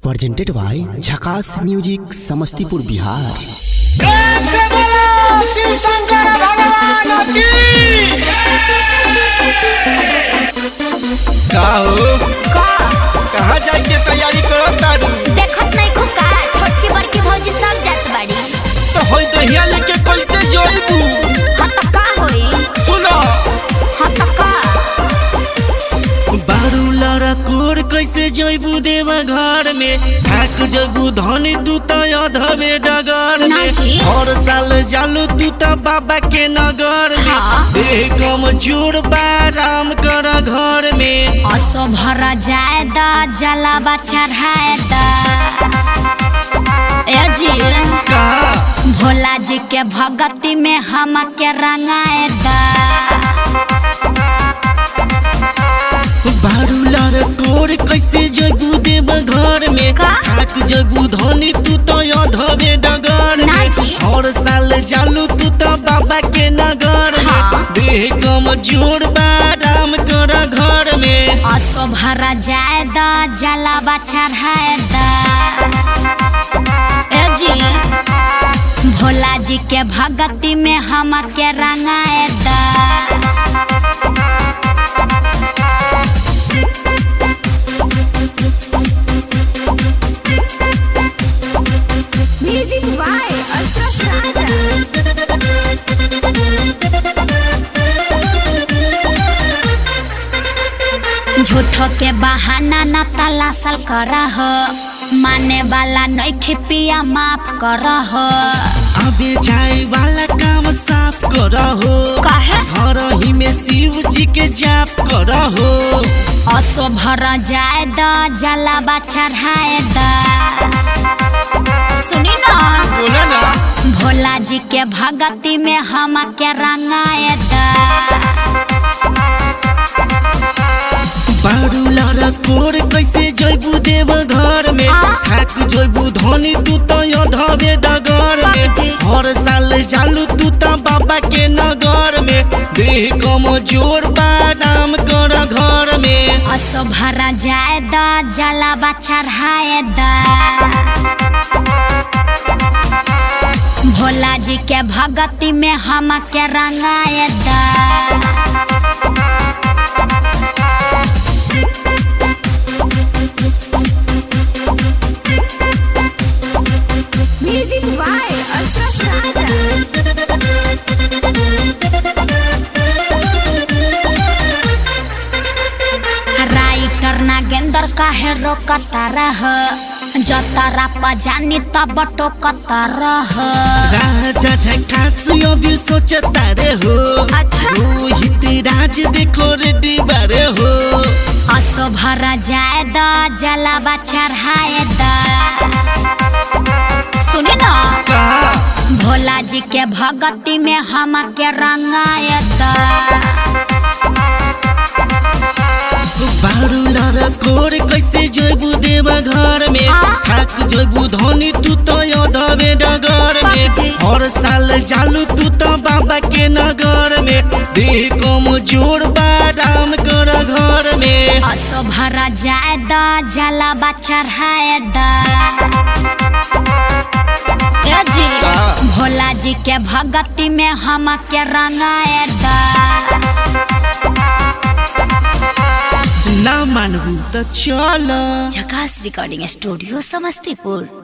Presented by झकास music Samastipur Bihar. प्रेम से बोलो शिव शंकर भगवान की। कहाँ जाए के तैयारी करो तारू? देखत नहीं खूब का छोटकी बड़की भौजी सब जात बाड़ी। तो होई दहिया लेके कैसे जोइबू? हाँ तो का होई? सुनो हाँ तो का बारू लड़ा कोर कैसे जइबू देवा घर में थाक जइबू धनी तू तो अधवे डगर ना में जी। हर साल जालू तू तो बाबा के नगर में हाँ। देह कम जोड़ बाराम कर घर में असो भरा जाए दा जलावा चढ़ाए दा। ए जी कहा भोला जी के भगती में हम के रंगाए दा। बारू लड़ा कोर कैसे जइबू देवा घर में का? थाक जइबू धनी तू तो अधवे डगर ना में जी। हर साल जालू तू तो बाबा के नगर में हाँ। देह कम जोड़ बाराम कर घर में असो भरा जाए दा जलावा चढ़ाए दा। ए जी भोला जी के भगती में हम के रंगाए दा। झूठो के बहाना न तलाशल कर हो माने वाला नहीं पिया माफ कर हो। अबे जाए वाला काम साफ करहो काहे? घर ही में शिव जी के जाप करहो असो भरा जाए दा जलावा चढ़ाए दा। सुनी ना बोला ना। भोला जी के भगती में हम के रंगाए दा। बारू लड़ा कोर कैसे जइबू देव घर में हाँ। थाक जइबू धनी तू तो अधवे डगर में बाबूजी। हर साल जालू तू तो बाबा के नगर में देह कम जोड़ बाराम कर घर में असो भरा जाए दा जलावा चढ़ाए दा। भोला जी के भगती में हम के रंगाए दा। राइटर नागेंद्र काहे रोकता रह जतरा पजानी तब टोकता रह। राजा झकास अभी सोचता रे हो अच्छा। रोहित राज देखो रेडी बारे हो असो भरा जाए दा जलावा चढ़ाए दा। सुनी ना कहा भोला जी के भगती में हम के रंगाए दा। बारू लड़ा कोर कैसे जइबू देवा घर में हाँ। थाक जइबू धनी तू तो अधवे डगर में बाबूजी। हर साल जालू तू तो बाबा के नगर में देह कम जोड़ बाराम कर घर में असो भरा जाए दा जलावा चढ़ाए दा। ए जी का? भोला जी के भगती में हम के रंगाए दा। ना मानबू तो चल झकास रिकॉर्डिंग स्टूडियो समस्तीपुर।